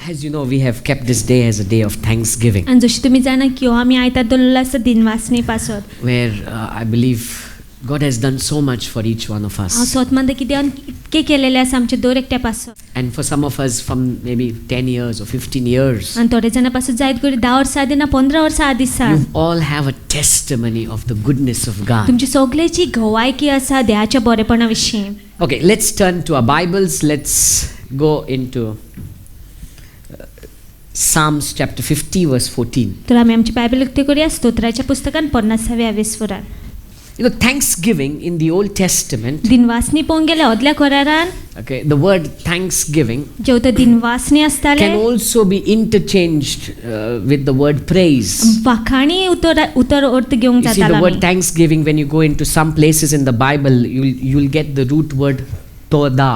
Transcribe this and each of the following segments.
As you know, we have kept this day as a day of thanksgiving, आणि जशी तुम्ही जाणा की आमी आयतार दवरलेलो आसा दिनवासनी पासत where I believe God has done so much for each one of हांव us. स्वत मानता की देवान इतके केलेले आसा आमचे दर एकट्या पासत And for some of us from maybe 10 years or 15 years, आणि थोडे जाणां पासत जायत करी 10 वर्सां आदी ना 15 वर्सां आदी आसा you all have a testimony of the goodness of God. तुमची सगळ्याची घोवायकी आसा देवाच्या बरेपणा विशीं. Okay, let's turn to our Bibles. Let's go into Psalms chapter 50 verse 14. तर आमी आमची बायबल उक्ती करूया स्तोत्राच्या पुस्तकान 50व्या वेसवरान. You know, thanksgiving in the Old Testament, दिनवासनी पळोवंक गेल्यार आदल्या करारान okay, the word thanksgiving जेवता दिनवासनी आसताले can also be interchanged with the word praise. वाखाणी उतर अर्थ घेवंक You see, the जाताला word thanksgiving, when you go into some places in the Bible, you'll get the root word toda.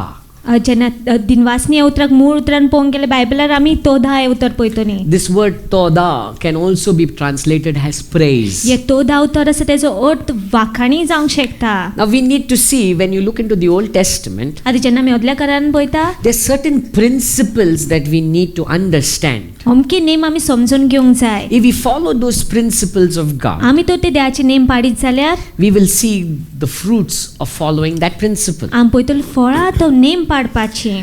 जेन्ना दिनवासनी ह्या उतराक मूळ उतरान पळोवंक गेल्यार बायबलार आमी तोदा हे उतर पळयतो न्ही. This word toda can also be translated as praise. हे तोदा उतर आसा तेजो अर्थ वाखाणी जावंक शकता. Now we need to see, when you look into the Old Testament, आतां जेन्ना आमी आदल्या करारान पळयता there's certain principles that we need to understand. अमके नेम आमी समजून घेवंक जाय. If we follow those principles of God, आमी तर ते देवाचे नेम पाडीत जाल्यार we will see the fruits of following that principle. आमी पळयतलो फळां तो name पाडपाची.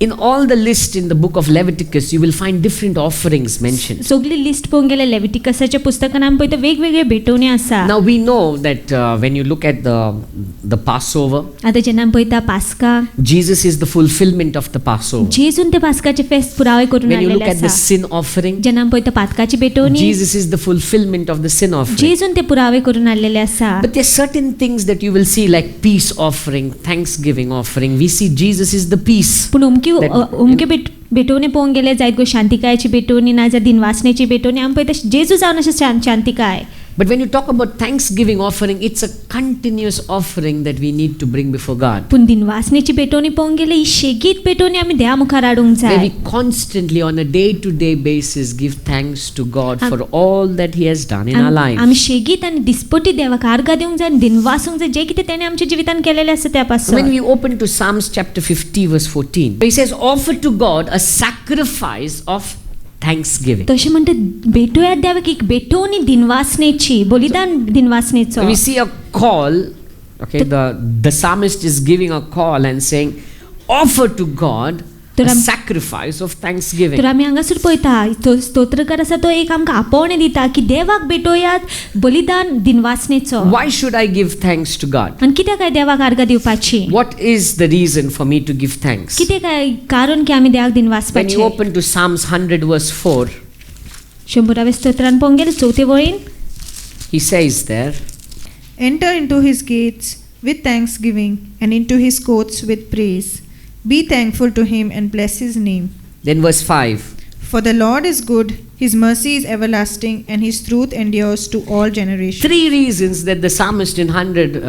In all the list in the book of Leviticus, you will find different offerings mentioned. सगळी लिस्ट पळोवंक गेल्यार लेविटिकसाच्या पुस्तकान आमी पळयता वेगवेगळे भेटवणी आसा. Now we know that when you look at the Passover, आतां जेन्ना आमी पळयता पास्का Jesus is the fulfillment of the Passover. जेजून ते पास्काचे फेस्त पुरावे करून When you look हाडलेले at the आसा. sin offering, जेन्ना आमी पळयता पातकाची भेटवणी Jesus is the fulfillment of the sin offering. जेजून ते पुरावे करून हाडलेले आसा. But there are certain things that you will see, like peace offering, thanksgiving offering. We see Jesus is the peace. पूण उमके भेटवणी पळोवंक गेले जायत गो शांतिकायाची भेटवणी ना जाल्यार दिनवासनेची भेटवणी आमी पळयता जेजू जावन अशें शांतिकाय. But when you talk about thanksgiving offering, it's a continuous offering that we need to bring before God. पूण दिनवासनेची भेटवणी पळोवंक गेले ही शेगीत भेटवणी आमी देवा मुखार हाडूंक Where जाय. we constantly on a day-to-day basis give thanks to God for all that He has done in our life. आमी शेगीत आनी दिसपटी देवाक आर्गां दिवंक जाय आनी दिनवासूंक जाय जे कितें तेणें आमच्या जिवितान केलेलें आसा त्या When पासून. we open to Psalms chapter 50 verse 14, He says, offer to God a sacrifice of thanksgiving. तशें म्हणटा भेटोयात देवाक एक भेटवणी दिनवासनेची बलिदान दिनवासनेचो. We see a call, okay, the psalmist is giving a call and saying, offer to God a sacrifice of thanksgiving. तर आमी हांगासर पळयता तो स्तोत्रकार आसा तो एक आमकां आपोवणें दिता की देवाक भेटोयात बलिदान दिनवासनेचो. Why should I give thanks to God? आनी कित्याक काय देवाक आर्गां दिवपाची? What is the reason for me to give thanks? कितें काय कारण की आमी देवाक When दिनवासपाचे? you open to Psalms 100 verse 4, 100व्या स्तोत्रान पळोवंक गेल्यार 4थे वळीन he says there, Enter into his gates with thanksgiving and into his courts with praise. Be thankful to him and bless his name. then verse 5, For the Lord is good, his mercy is everlasting, and his truth endures to all generations. 3 reasons that the psalmist in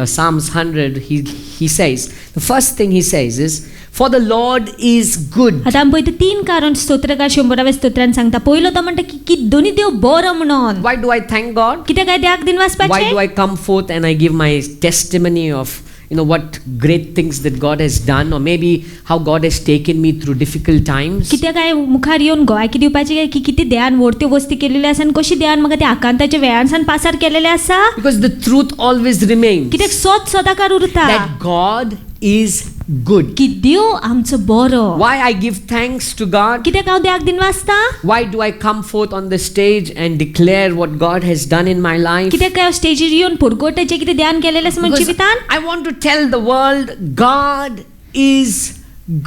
Psalms 100 he says. The first thing he says is, for the Lord is good. आतां आमी पळयता 3 कारण स्तोत्रकार 100व्या स्तोत्रान सांगता. पयलो तो म्हणटा की दोनी देव बरो म्हणून. Why do I thank God? कित्याक काय देवाक दिनवासपाचे? Why do I come forth and I give my testimony of what great things that God has done, or maybe how God has taken me through difficult times? कित्याक काय मुखार येवन गोंयाकी दिवपाचे की कितें देवान व्हडत्यो वस्ती केलेल्यो आसा आनी कशी देवान म्हाका त्या आकांताच्या वेळानसान पासार केलेले आसा. Because the truth always remains कित्याक सदांकार उरता that God is good. की देव आमचो बरो. Why I give thanks to God? कित्याक हांव देवाक दिनवासता? Why do I come forth on the stage and declare what God has done in my life? कित्याक काय स्टेजीर येवन पुरगोटे जे कितें देवान केलेलें आसा म्हज्या Because जिवितान? I want to tell the world God is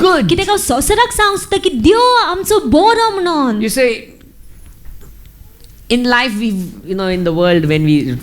good. कित्याक हांव संवसाराक सांगता की देव आमचो बरो म्हणून. You say, in life in the world, when we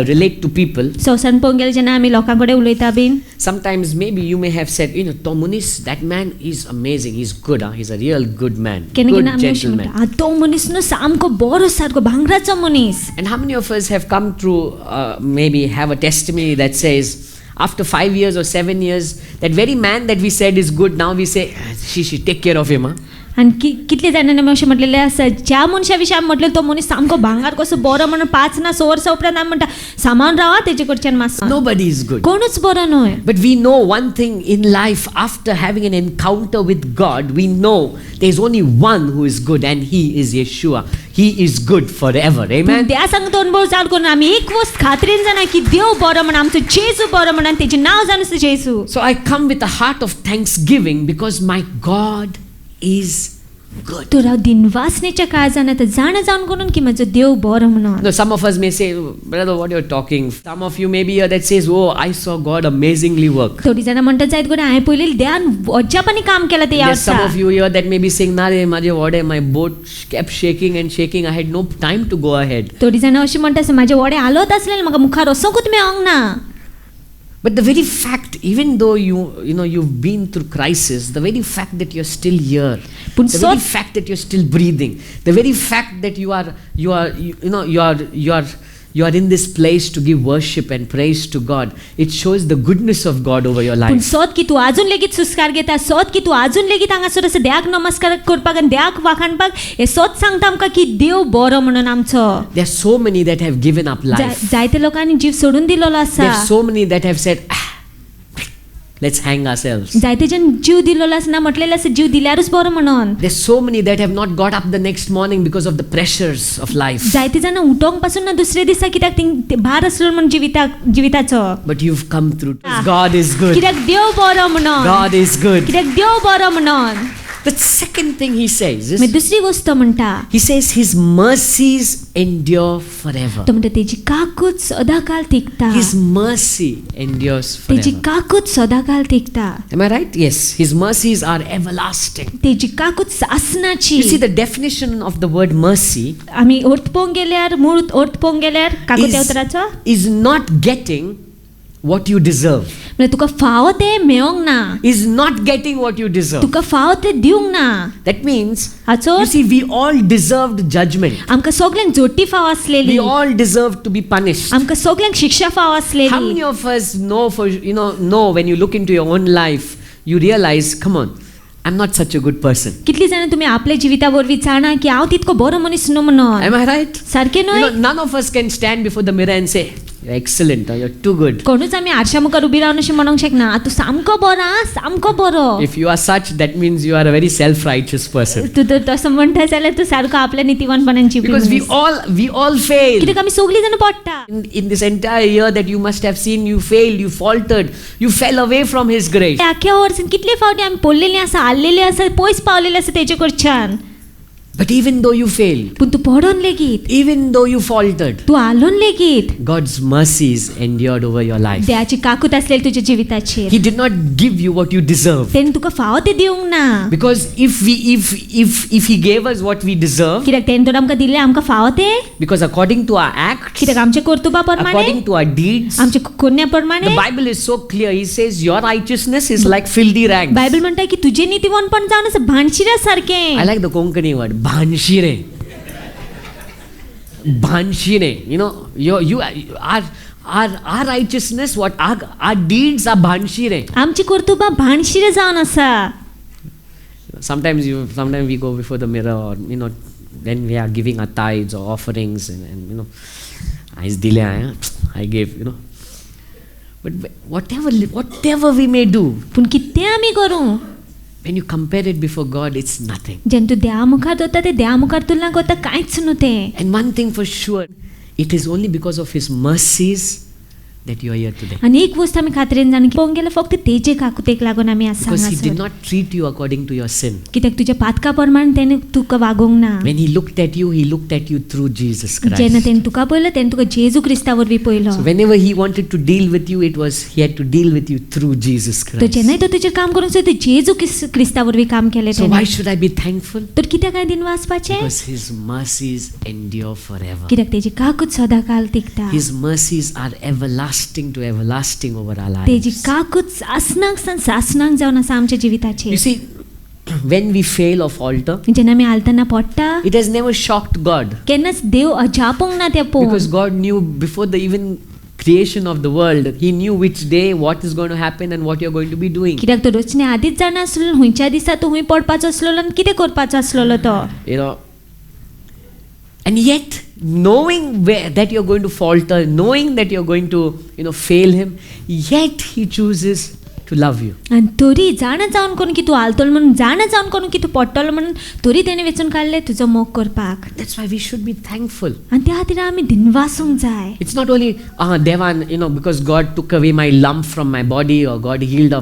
relate to people, संवसारान पळोवंक गेल्यार जेन्ना आमी लोकां कडेन उलयता been sometimes maybe you may have said, Tom Muniz, that man is amazing, he's good, he's a real good man, केन्ना good केन्ना आमी अशें gentleman. म्हणटा तो मनीस न्हू सामको बरो सारको भांगराचो मनीस. And how many of us have come through, maybe have a testimony that says, after 5 years or 7 years, that very man that we said is good, now we say, she take care of him. आणि कितले जाणांनी अशें म्हटलेलें आसा ज्या मनशा विशीं आमी म्हटलें तो मनीस सामको भांगार कसो बरो म्हणून 5 ना 6 वर्सां उपरांत आमी म्हणटा सामान रावा तेजे कडच्यान मातसो Nobody is good. कोणूच बरो न्हय. But we know one thing in life, after having an encounter with God, we know there's only one who is good, and He is Yeshua. He is good forever. Amen. त्या सांगत अनुभव जाण करून आमी एक वस्त खात्रीन जाणा की देव बरो म्हण आमचो जेजू बरो म्हण आनी तेजें नांव जावन आसा जेजू. So I come with a heart of thanksgiving because my God is good. तो राव दिनवासनेच्या काळजान आतां जाण करून की म्हजो देव बरो म्हणून. No, some of us may say, brother, what you're talking. Some of you may be here that says, oh, I saw God amazingly work. थोडी जाणां म्हणटात जायत गोड हांवें पयलीं देवान अजापांनी काम केलां ते ह्या There's some versa. of you here that may be saying, Nare, माझे वडे, my boat kept shaking and shaking. I had no time to go ahead. थोडी जाणां अशीं म्हणटा म्हजे वडे हालत आसलेले म्हाका मुखार वचोंकूच मेळोंक ना. But the very fact, even though you've been through crisis, the very fact that you're still here, But the so- very fact that you're still breathing, the very fact that you are in this place to give worship and praise to God, it shows the goodness of God over your पूण life. सोद की तूं आजून लेगीत सुस्कार घेता, सोद की तूं आजून लेगीत हांगासर असो देवाक नमस्कार करपाक आनी देवाक वाखाणपाक हे सोद सांगता आमकां की देव बरो म्हणून आमचो. There are so many that have given up life. जायते लोकांनी जीव सोडून दिलेलो There आसा. are so many that have said, let's hang ourselves. जायते जण जीव दिलेलो आसा ना म्हटलेलें आसा जीव दिल्यारूच बरो म्हणून. There's so many that have not got up the next morning because of the pressures of life. जायते जाणां उठोंक पासून ना दुसरे दिसा कित्याक ते भार आसलो म्हणून जिविताचो. But you've come through. God is good. कित्याक देव बरो म्हणून. God is good. कित्याक देव बरो म्हणून. The second thing he says is, मागीर दुसरी गोष्ट म्हणटा he says his mercies endure forever. तो म्हणटा तेजी काकूच सदाकाल तिगता. His mercy endures तेजी forever. काकूच सदाकाल तिगता. Am I right? Yes. His mercies are everlasting. तेजी काकूच सासनाची. You see, the definition of the word mercy आमी अर्थ पळोवंक गेल्यार मूळ अर्थ पळोवंक गेल्यार काकुत्या उतराचो is not getting what you deserve. म्हणजे तुका फावो ते मेळोंक ना. Is not getting what you deserve. तुका फावो ते दिवंक ना. That means, हाचो you see, we all deserved judgment. आमकां सगळ्यांक जोटी फावो आसलेली. We all deserve to be punished. आमकां सगळ्यांक शिक्षा फावो How आसलेली. many of us know when you look into your own life, you realize, come on, I'm not such a good person. कितली जाणां तुमी आपल्या जिविता वरवीं जाणा की हांव तितको बरो मनीस न्हू म्हणून. Am I right? सारकें न्हय. None of us can stand before the mirror and say, you're excellent, or you're too good. कोणूच आमी आरशा मुखार उबी रावन अशें म्हणूंक शकना तूं सामको बरो आं सामको बरो. If you are such, that means you are a very self-righteous person. तूं तर तसं म्हणटा जाल्यार तूं सारको आपल्या नितीवानपणान जिवी. Because we all fail. कित्याक आमी सगळीं जाणां पडटा. In this entire year that you must have seen, you failed, you faltered, you fell away from His grace. आख्या वर्सान कितले फावटी आमी पडलेलीं आसा हाल्लेलीं आसा पयस पावलेलीं आसा तेजे कडच्यान. But even though you failed, पूण तूं पडोन लेगीत even though you faltered, तूं हालोन लेगीत God's mercies endured over your life. देवाची काकूत आसलेली तुज्या जिविताचेर. He did not give you what you deserve. तेणें तुका फावो ते दिवंक ना. Because if He gave us what we deserve, कित्याक तेणें तर आमकां दिलें आमकां फावो ते. because according to our acts, कित्याक आमच्या कर्तुबा प्रमाणे according to our deeds, आमच्या कोन्या प्रमाणे the Bible is so clear. He says your righteousness is like filthy rags. Bible म्हणटा की तुजें नितीवानपण जावन आसा भानशिऱ्या सारकें. I like the Konkani word, bhanshire. Bhanshire. Our righteousness, what our deeds are bhanshire. आमची कर्तुबा भानशिऱ्या जावन आसा. Sometimes we go before the mirror, or then we are giving our tithes or offerings, and I gave, But whatever we may do, पूण कितें आमी करूं when you compare it before God, it's nothing. जेन्ना तूं देवा मुखार दवरता ते देवा मुखार तुलना करता कांयच न्हू तें. And one thing for sure, it is only because of His mercies that you are here today. आनी एक वस्त आमी खात्रेन जाण पळोवंक गेल्यार फक्त तेजे काकुतेक लागून आमी आसा Because He did हांगासर. not treat you according to your sin. कित्याक तुज्या पातका प्रमाण तेणें तुका वागोवंक ना. When He looked at you through Jesus जेन्ना Christ. तेणें तुका पळयलो तेन्ना तुका जेजू क्रिस्ता वरवीं पळयलो. So whenever He wanted to deal with you, He had to deal with you through Jesus तो Christ. जेन्नाय तो तुजेर काम करूंक सोद जेजू क्रिस्ता वरवीं काम केलें So why तेणें. should I be thankful? तर कित्याक हांवें दिन वाचपाचें? Because His mercies endure forever. कित्याक तेजी काकूत सदाकाल तिगता. His mercies are everlasting to everlasting over our तेजी lives. काकूत सासनांक जावन आसा आमच्या जिविताचेर. You see, when we fail or falter, जेन्ना आमी हालतना पडटा it has never shocked God. केन्नाच देव अजापूंक ना त्या Because पळोवन. God knew before the even creation of the world, he knew which day what is going to happen and what you're going to be doing. कित्याक तो रचने आदीच जाणा आसलो हुंयच्या दिसा तो हुंय पडपाचो आसलोलो आनी कितें करपाचो आसलोलो तो. You know, and yet knowing that you're going to falter, knowing that you're going to, fail him, yet he chooses to love you. आनी तरी जाणा जावन करून की तूं हालतलो म्हणून जाणा जावन करून की तू पडटलो म्हणून तरी तेणे वेचून काडले तुजो मोग करपाक. That's why we should be thankful. आनी त्या खातीर आमी दिनवासूंक जाय. It's not only Devan, because God took away my lump from my body, or God healed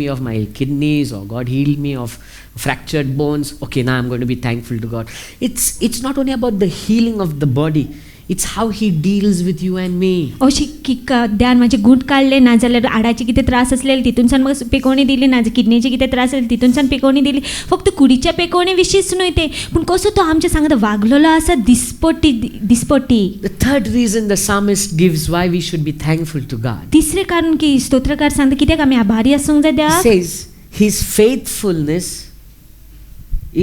me of my kidneys, or God healed me of fractured bones. Okay, now I'm going to be thankful to God. It's not only about the healing of the body. It's how he deals with you and me. अशी की द्यान माझे घूट काडले नाजाल्यार हाडाचे कितें त्रास आसलेले तितूनसान म्हाका पिकोवणी दिली ना किडनीचे कितें त्रास आसले तितूनसान पिकोवणी दिली. फक्त कुडीच्या पिकोवणे विशींच न्हय ते पूण कसो तो आमच्या सांगता वागलेलो आसा दिसपट्टी. The third reason the psalmist gives why we should be thankful to God. तिसरें कारण की स्तोत्रकार सांगता कित्याक आमी आभारी आसूंक जाय He देवाक. says his faithfulness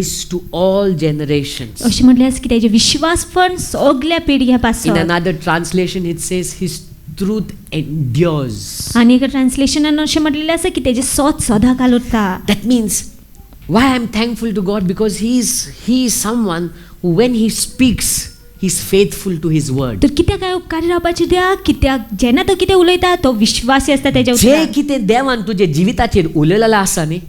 is to all generations. अशें म्हटल्यार की तेजे विश्वास पण सगळ्या पिढ्या In पासून. another translation it says his truth endures. आनी एका ट्रान्सलेशनान अशें म्हटलेलें आसा की तेजे सत सदांकाल उरता. That means why I'm thankful to God, because he is someone who when he speaks he's faithful to his word. तर कित्याक काय उपकारी रावपाचें देवाक कित्याक जेन्ना तो कितें उलयता तो विश्वासी आसता तेज्या जे उतरार. कितें देवान तुजे जिविताचेर उलयलेलें आसा न्ही,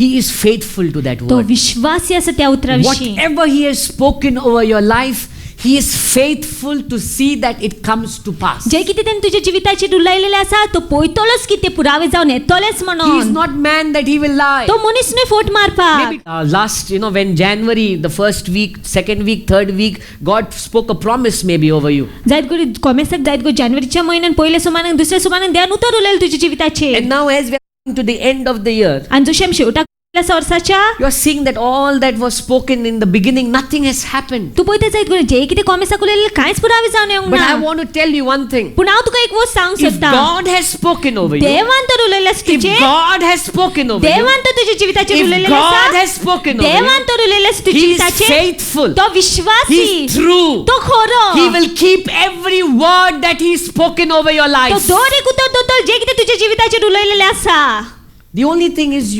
he is faithful to that तो word. विश्वासी आसा त्या उतरा विशीं. Whatever he has spoken over your life, he is faithful to see that it comes to pass. जे कितें तेणें तुज्या जिविताचेर उलयलेलें आसा तो पळयतलोच की ते पुरावे जावन येतलेच He is म्हणून. not man that he will lie. तो मनीस न्हय फोट मारपाक. Maybe last, when January, the first week, second week, third week, God spoke a promise maybe over you. जायत करून कोमेसाक जायत गो जानेवारीच्या म्हयन्यान पयल्या सुमाराक दुसऱ्या सुमाराक देवान उतर उलयलें तुज्या जिविताचेर. And now as we are coming to the end of the year, आनी जशें आमी शेवटाक वर्साच्या you are seeing that all that was spoken in the beginning, nothing has happened. तूं पळयता जायत करून जे कितें कोमेसाक उलयलें कांयच पुरावे जावन येवंक But I ना. want to tell you one thing. पूण हांव तुका एक वस्त सांगूंक If सोदतां. God has spoken over you, देवान तर उलयलें आसा if तुजेर. God has spoken over you, देवान तर तुज्या जिविताचेर if उलयलें God आसा. has spoken over देवान you, तर उलयलें आसा तुज्या He is जिविताचेर. faithful. तो विश्वासी. He is true. तो खरो. He will keep every word that He has spoken over your तो life. दर एक उतर दोतोर जे कितें तुज्या जिविताचेर उलयलेलें आसा. The only thing is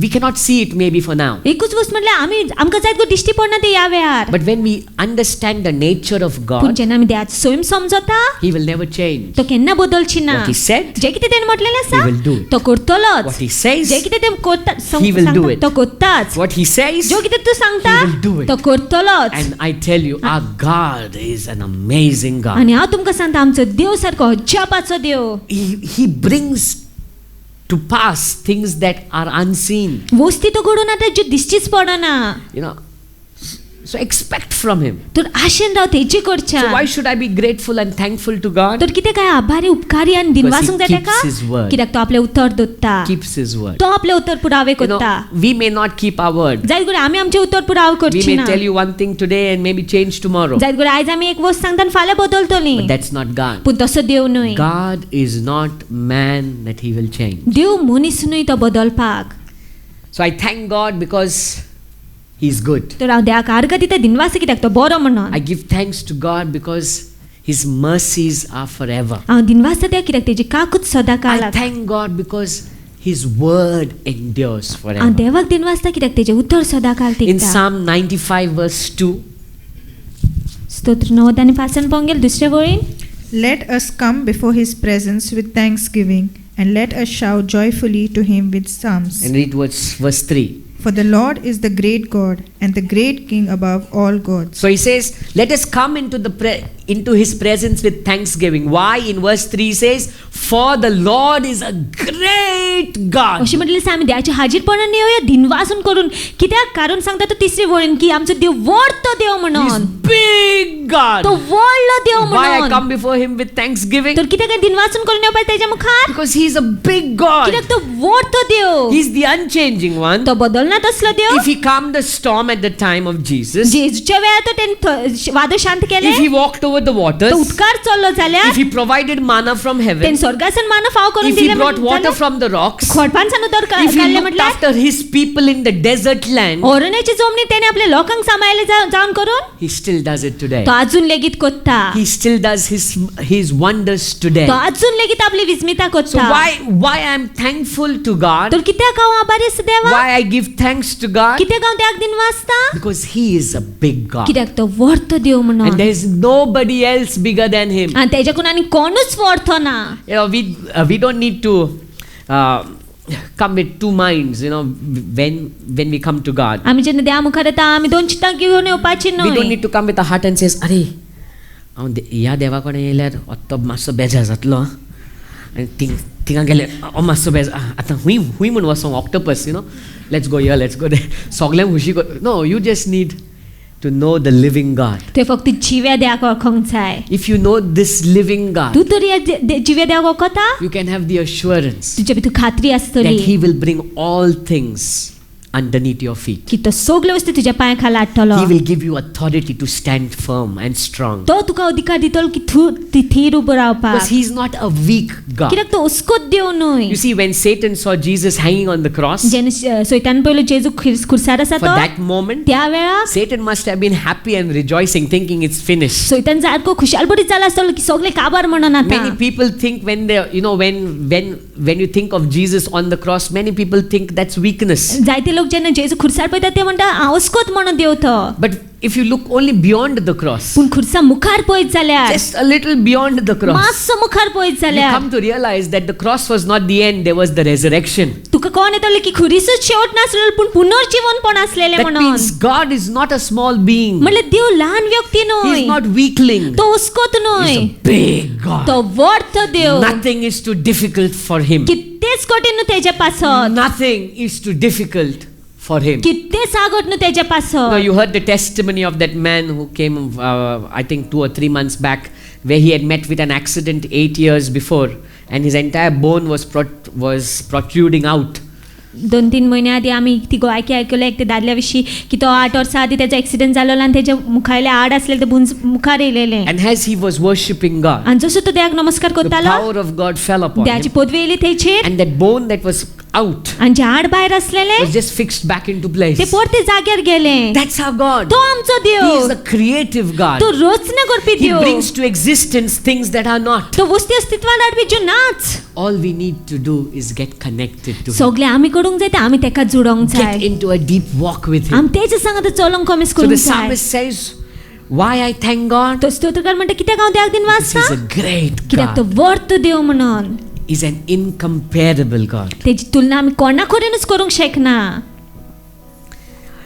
we cannot see it maybe for now. एकूच वस्त म्हटल्यार आमकां जायत गो दिश्टी पडना ते ह्या वेळार. But when we understand the nature of पूण God, जेन्ना आमी देवाचो स्वयं समजता He will never change. तो केन्ना बदलची ना. What He said, जे कितें तेणें म्हटलेलें He will do आसा it. तो करतलोच. what He says, जे कितें तें करता He will do it. तो करताच. what He says, जो कितें तूं सांगता He will do it. तो करतलोच. and I tell you, our God is an amazing God. आनी हांव तुमकां सांगता आमचो देव सारको अजापाचो देव. He brings to pass things that are unseen. वस्ती तो घडोवन आता ज्यो दिश्टीच पडना. So expect from Him. तर आशेन राव तेची करच्या. So why should I be grateful and thankful to God? तर कितें काय आभारी उपकारी आनी दिनवासूंक जाय keeps ताका. his word. कित्याक तो आपले उतर दोत्ता. Keeps His word. तो आपले उतर पुरावे करता. We may not keep our word. जायत करून आमी आमचे उतर पुरावे We करची may ना. tell you one thing today and maybe change tomorrow. जायत करून आयज आमी एक वस्त सांगता आनी फाल्यां बदलतली. But that's not God. पूण तसो देव न्हय. God is not man that He will change. देव मनीस न्हय तो बदलपाक. So I thank God because He's good. तर हांव देवाक आर्ग दिता दिनवास कित्याक तो बरो म्हणून. I give thanks to God because His mercies are forever. हांव दिनवास दिता कित्याक तेजी काकूत सदांकाळ. I thank God because His word endures हांव forever. देवाक दिनवास दिता कित्याक तेजे उतर सदांकाळ In तिगता. Psalm 95 verse 2, स्तोत्र 90 आनी 5 पळोवंक गेल्यार दुसऱ्या वळीन. Let us come before His presence with thanksgiving, and let us shout joyfully to Him with psalms. and read verse 3. For the Lord is the great God and the great King above all gods. So he says, let us come into His presence with thanksgiving. Why? In verse 3 he says, for the Lord is a great God. अशें म्हटलें आसा आमी देवाच्या हाजीरपणान येवया दिनवासून करून. कित्याक कारण सांगता तो तिसरे वळीन की आमचो देव व्हडलो देव He's म्हणून. big God. तो व्हडलो देव Why I म्हणून. come before Him with thanksgiving? तर कित्याक काय दिनवासून करून येवपाक तेज्या मुखार. Because He's a big God. कित्याक तो व्हडलो देव. He's the unchanging one. तो बदलना तसलो देव. If He calmed the storm at the time of Jesus, जेजूच्या वेळार तो तेणे वादळ शांत केले. if He walked over the तो waters, उदकार चल्लो जाल्यार if He provided manna from heaven, तेणे स्वर्गासन मानव फाव करून if He दिले brought water from the rock, ox, खोडपानसानं तर if he काढले looked म्हटलं after his people in the desert land, ओरण्याची जमनी त्याने आपल्या लोकांक सांभाळले जाऊन करून he still does it today. तो अजून लेगीत कोत्ता He still does his wonders today. तो अजून लेगीत आपली विस्मिता So कोत्ता why I'm thankful to God? तर कित्याक हांव आभारी आसा देवा Why I give thanks to God? कित्याक हांव त्याक दिन वाचता Because He is a big God. कित्याक तो वर्थ देव And म्हणून there is nobody else bigger than Him. आणि त्याच्याकून आनी कोणूच वर्थ ना We don't need to come with two minds, when we come to God. आमी जेन्ना देवा मुखार येता आमी दोन चिंतां घेवन येवपाची We don't न्हय need to come with a heart and says, अरे हांव ह्या देवा कडेन येयल्यार तो मातसो बेजार जातलो आनी थिंगा गेल्यार मातसो बेजार आतां हुंय म्हूण वचोंक octopus let's go here let's go दे सगळ्यांक खुशी no you just need to know the living God. ते फक्त जिव्या देवाक वळखोंक जाय If you know this living God, तू तरी ह्या जिव्या देवाक वळखता you can have the assurance तुज्या भितर खात्री that आसतली He will bring all things underneath your feet. की तो सगल्यो वस्तू तुज्या पांया खाला हाडटलो He will give you authority to stand firm and strong. तो तुका अधिकार दितलो की तूं थीर उबो Because रावपाक He is not a weak God. कित्याक तो हुस्कोच देव न्हय You see, when Satan saw Jesus hanging on the cross, जेन्ना सैतान पयलो जेजू खुर्सार आसा for तो that moment, त्या वेळार Satan must have been happy and rejoicing, thinking it's finished. सैतान सारको खुशाल बरीच जाला आसतलो की सगळे काबार म्हणून आता Many people think when they, when you think of Jesus on the cross, many people think that's weakness. जायते लोक जेन्ना जेजू खुर्सार पळयता ते म्हणटा हांवस्कोत म्हणून देव तो But if you look only beyond the cross, पूण खुर्सा मुखार पळयत जाल्यार just a little beyond the cross, मातसो मुखार पळयत you जाल्यार come to realize that the cross was not the end, there was the resurrection. तुका कोण येतलो की खुरीसच शेवट नासलो पूण पुनर्जीवन पण असलेले That म्हणून means God is not a small being. म्हणले देव लहान व्यक्ती He न्हय is not weakling. तो हुस्कोत He न्हय is a big God. तो वर्थ देव Nothing is too difficult for Him. कितेच कठीण न्हू तेच्या पासत Nothing is too difficult for Him. कितेच आगोट न्हू तेच्या Now पासत you heard the testimony of that man who came, I think 2 or 3 months back, where he had met with an accident 8 years before, and his entire bone was protruding out. 2-3 महिने आधी आम्ही ती गोवायकी ऐकलं एक ते दादल्या विषयी की तो 8 वर्सां आधी त्याचा ऍक्सिडेंट जालो आणि त्याच्या मुखायले आड असलेले ते बुंज मुखार येयलेले And as he was worshipping God, आणि जसो तो देवाक नमस्कार the करतालो power of God fell upon देवाची him, पदवी येयली थंयचेर and that bone that was out आणि जे आड भायर असलेले was just fixed back into place. ते परते जाग्यार गेले That's our God. तो आमचो He is Dev a creative God. तो रचना करपी He Dev brings to existence things that are not. तो वस्ती अस्तित्वात हाडपी ज्यो नाच All we need to do is get connected to Him. सगळे आमी करूंक जाय ते आमी तेका जुडोंक Get जाय into a deep walk with Him. आमी तेच्या सांगता चलोंक कमीच So the करूंक जाय psalmist says, why I thank God? तो स्तोत्रकार म्हणटा कित्याक हांव देवाक दिन Because He's वाचता a great कित्याक तो God. वर्थ देव म्हणून He's an incomparable God. Techi तुलना आमी कोणा कडेनच करूंक शकना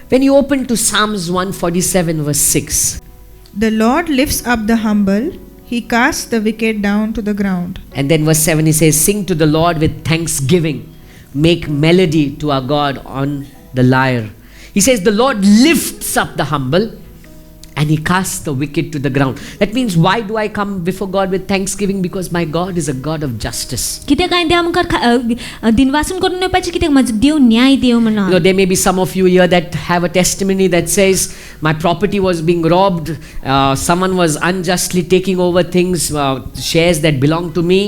When you open to Psalms 147 verse 6, The Lord lifts up the humble, He casts the wicked down to the ground. and then verse 7 he says, sing to the Lord with thanksgiving, make melody to our God on the lyre. He says the Lord lifts up the humble and He casts the wicked to the ground. That means why do I come before God with thanksgiving? Because my God is a God of justice. कित्याक हांवें देवा मुखार दिन वाचून करून येवपाचें कित्याक म्हाजो देव न्याय देव म्हणून There may be some of you here that have a testimony that says my property was being robbed, someone was unjustly taking over things, shares that belong to me,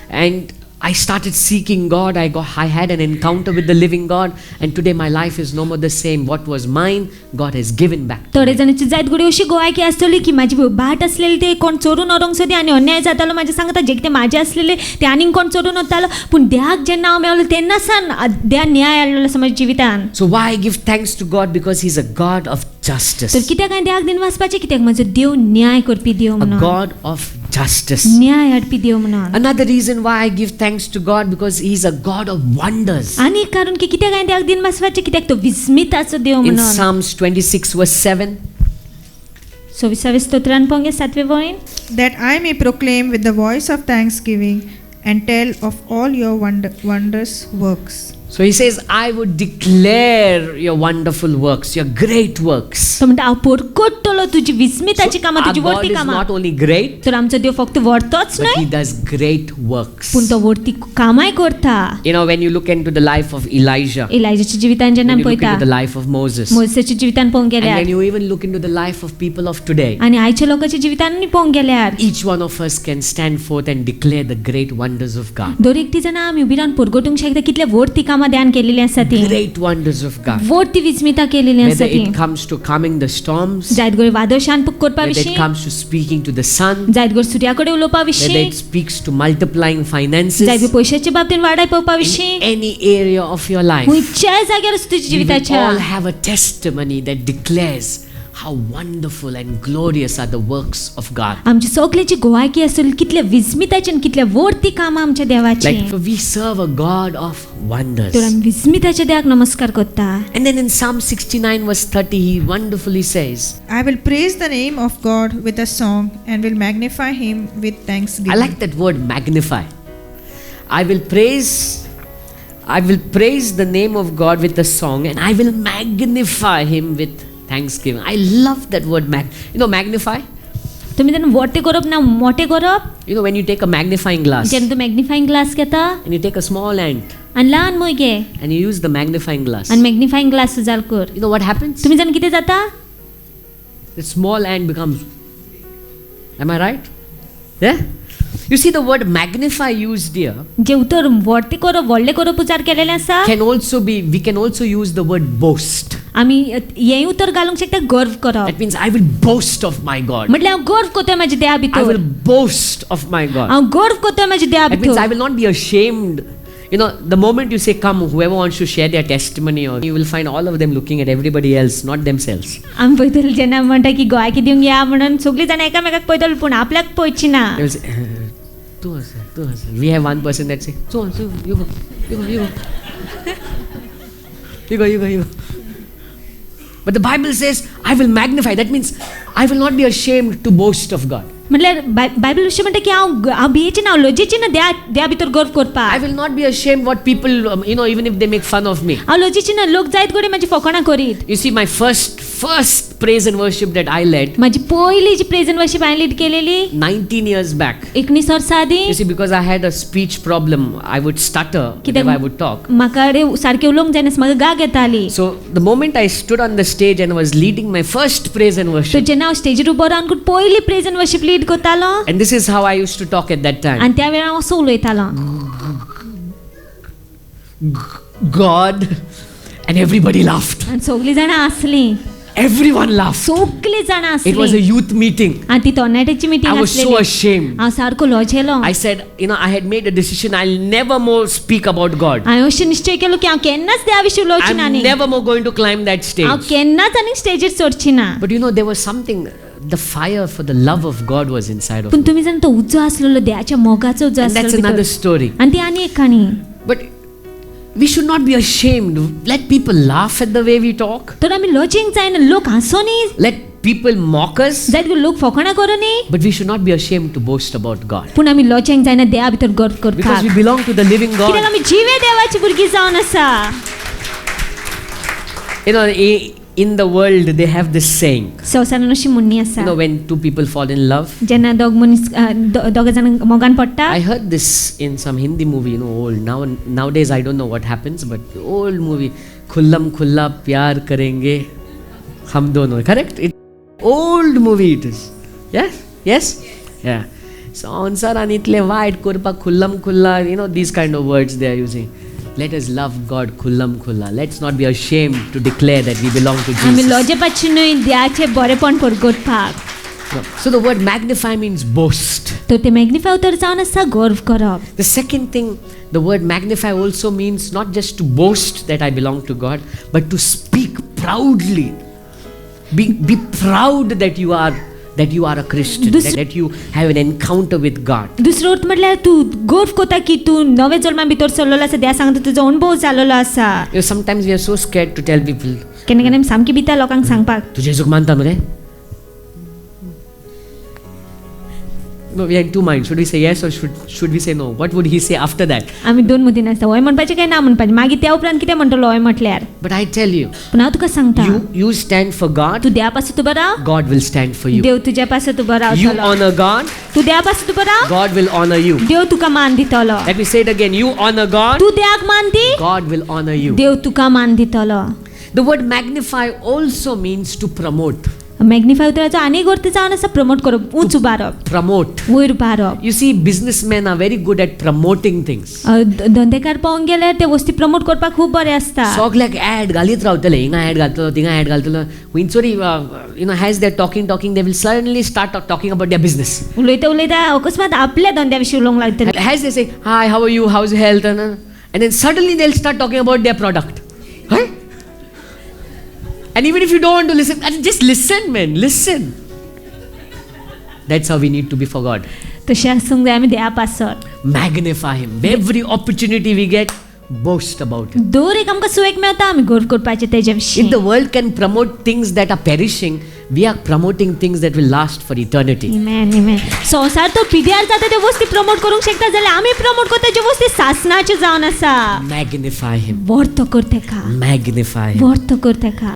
and I started seeking God. I had an encounter with the living God, and today my life is no more the same. What was mine, God has given back to थोडे me. जाणांची जायत घडी अशी गोवायकी आसतली की म्हाजी बाट असलेली ते कोण चोरून व्हरोंक सोदी आनी अन्याय जातालो म्हाजे सांगता जे कितें म्हाजे असलेले ते आनीक कोण चोरून वतालो पूण देवाक जेन्ना हांव मेवलो तेन्ना सान देवा न्याय हाडलेलो आसा म्हाज्या जिवितान So why I give thanks to God? Because He's a God of तर justice, कित्याक हांवें देवाक दिन वाचपाचें कित्याक म्हाजो देव न्याय करपी देव a म्हणून God of justice. न्याय हाडपी देव म्हणून Another reason why I give thanks to God, because He's a God of wonders. आनी एक कारण की कित्याक हांवें देवाक दिन वाचपाचें कित्याक तो विस्मिताचो देव In म्हणून Psalms 26 verse 7, 26 स्तोत्रान पंगे 7वे वळीन That I may proclaim with the voice of thanksgiving and tell of all your wondrous works. So he says, I would declare your wonderful works, your great works. तो म्हणटा हांव परकोट्टलो तुजी विस्मिताची कामां Our तुजी God वर्ती is कामां. not only great, तर आमचो देव फक्त वर्तोच but न्हय he does great works. पूण तो वर्ती कामांय करता. You know, when you look into the life of Elijah, इलायजाच्या जिवितान जेन्ना when you look पळयता into the life of Moses, मोसेसच्या जिवितान पळोवंक and गेल्यार when you even look into the life of people of today, आनी आयच्या लोकांच्या जिवितान पळोवंक गेल्यार each one of us can stand forth and declare the great wonders of God. दर एकटी जाणां आमी उबी रावन परगटूंक शकता कितले वर्ती कामां ध्यान केलेली आसा ती. Great wonders of God. वर्ती Vismita केलेली आसा Whether ती. it comes to calming the storms, जायत गोय वादळ शांत करपा whether विशीं, it comes to speaking to the sun, जायत गोय सुर्या कडेन उलोवपा whether विशीं, it speaks to multiplying finances, जायत गोय पयशाच्या बाबतीन वाडाय पळोवपा in विशीं, any area of your life, खंयच्याय जाग्यार आसूं तुज्या we will जिविताच्या all have a testimony that declares how wonderful and glorious are the works of God. आमची सगळ्याची गोवायकी आसली कितले विस्मिताची आनी कितले वर्ती कामां आमच्या देवाची. Like, for we serve a God of wonders. तर आमी विस्मिताच्या देवाक नमस्कार करता. And then in Psalm 69 verse 30, he wonderfully says, I will praise the name of God with a song and will magnify him with thanksgiving. I like that word magnify. I will praise the name of God with a song, and I will magnify him with thanksgiving. I love that word magnify. तुमी तेन्ना वोटे करप ना मोटे करप. You know, when you take a magnifying glass जेन्ना तूं magnifying glass घेता and you take a small ant आनी ल्हान मोय घे and you use the magnifying glass, आनी मॅग्निफायिंग ग्लास उजार कर. you know what happens? तुमी जाण कितें जाता? The small ant becomes. Am I right? Yeah? You see, the word magnify used here जे उतर वोटे करप व्हडले करप उजार केलेलें आसा. we can also use the word boast. आमी हेंय उतर घालूंक शकता गर्व करप. That means I will boast of my God. म्हटल्यार हांव गर्व करता म्हाज्या देवा I भितर. will boast of my God. हांव गर्व करता म्हाज्या देवा That means I भितर. will not be ashamed. You know, the moment you say, come, whoever wants to share their testimony, or you will find all of them looking at everybody else, not themselves. आमी पळयतली जेन्ना म्हणटा की गोंयाकी दिवंक या म्हणून सगळीं जाणां एकामेकाक पळयतली पूण आपल्याक पळयची ना. They will say, tu hasa. We have one person that say, so, you go. You go. But the Bible says, I will magnify. That means I will not be ashamed to boast of God. म्हटल्यार Bible अशें म्हणटा की हांव भियेची ना, हांव लजेची ना देवा भितर गर्व करपाक. I will not be ashamed what people, even if they make fun of me. हांव लजेची ना, लोक जायत घडी म्हाजी फकाणां करीत. You see, my first praise and worship that I led म्हाजी पयली जी प्रेज एंड वर्शीप हांवें लीड केलेली 19 years back. 19 वर्सां आदी. You see, because I had a speech problem, I would stutter whenever I would talk. म्हाका सारकें उलोवंक जायना, म्हाका गाग येताली. So the moment I stood on the stage and was leading my first praise and so worship, जेन्ना हांव स्टेजीर उबो रावन पयली प्रेज एंड वर्शीप लीड करतालो and this is how I used to talk at that time. आनी त्या वेळार हांव असो उलयतालो. God, and everybody laughed. आनी सगळीं जाणां आसलीं. Everyone laughed. सगळीं जाणां It was a आसलीं. youth meeting. आनी ती तरणाट्याची I मिटींग was so आसलेली. ashamed. हांव सारको लजेलो. I said, I had made a decision. I'll never more speak about God. हांवें अशें निश्चय केलो की हांव केन्नाच देवा विशीं उलोवची ना I'm न्ही. never more going to climb that हांव stage. केन्नाच आनी स्टेजीर चडची ना. But there was something, the fire for the love of God was inside of पूण me. तुमी जाण तो उजो आसलेलो देवाच्या मोगाचो उजो And that's आसलेलो another भितर. story. आनी ती आनी एक काणी. But we should not be ashamed. Let people laugh at the way we talk. तर आमी लजेंक जायना, लोक हांसो न्ही, Let people mock us. जायत लोक फकाणां करो न्ही, But we should not be ashamed to boast about God. पूण आमी लजेंक जायना देवा भितर गर्व Because करपाक. we belong to the living कित्याक God. आमी जिवे देवाची भुरगीं जावन आसा. In the world, they have this saying. संवसारान अशी म्हणणी आसा. When two people fall in love. जेन्ना दोग जाण मोगान पडटा. I heard this in some Hindi movie, old. Nowadays, I don't know what happens, but old movie. Khullam khulla pyar karenge hum dono. Correct? Old movie it is. Yes? Yeah. So, answer anitle white kurpa khullam khulla, these kind of words they are using. Let us love God khullam khulla. Let's not be ashamed to declare that we belong to आमी Jesus. लजे पाची न्हय, देवाचें बरेपण परगटपाक. So the word magnify means boast. तर ते magnify उतर जावन आसा गर्व करप. The second thing, the word magnify also means not just to boast that I belong to God, but to speak proudly. Be proud that you are a Christian, that you have an encounter with God. दुसरो अर्थ म्हटल्यार तूं गर्व करता की तूं नवे जल्मा भितर सरलेलो आसा, देवा सांगता तुजो अनुभव जाल्लो आसा. Sometimes we are so scared to tell people, केन्ना केन्ना सामकी भिता लोकांक सांगपाक. तू जेजूक मानता मरे? we are in two minds. Should we say yes or should we say no? What would he say after that? आमी दोन मदीं आसता हय म्हणपाचें काय ना म्हणपाचें मागीर त्या उपरांत कितें म्हणटलो हय म्हटल्यार But I tell you, पूण हांव तुका सांगता you stand for God, तूं देवा पासून उबो Rao God will stand for you. देव तुज्या पासून उबो You रावतलो honor God, तूं देवा पासून उबो Rao God will honor you. देव तुका मान दितलो Let me say it again. You honor God, तूं देवाक मान दी God will honor you. देव तुका मान दितलो The word magnify also means to promote. Magnify उतराचो आनी एक अर्थ जावन आसा प्रमोट करप उंच उबारप Promote. वयर उबारप You see, businessmen are very good at promoting things. धंदेकार पळोवंक गेल्यार ते वस्ती प्रमोट करपाक खूब बरें आसता सगळ्याक ऍड घालीत रावतले, हिंगा ऍड घालतलो, थिंगा ऍड घालतलो. Winchori, as they're talking, they will suddenly start talking about their business. उलयता उलयता अकस्मात आपल्या धंद्या विशीं उलोवंक लागतले As they say, hi, how are you, how's your health, and then suddenly they'll start talking about their product. Right? And even if you don't want to listen, just listen, man, listen. That's how we need to be for God. तशें आसूंक जाय आमी देवा पासत Magnify Him. Every opportunity we get, boast about Him. दर एक आमकां सुवेक मेळटा आमी गोड करपाचें तेज्या If विशीं the world can promote things that are perishing, we are promoting things that will last for eternity. Amen. संवसार तो पिड्यार जाता त्यो वस्ती प्रमोट करूंक शकता जाल्यार आमी प्रमोट करता ज्यो वस्ती सासणाच्यो जावन आसा Magnify Him. वर्थ कर तेका Magnify Him. वर्थ कर तेका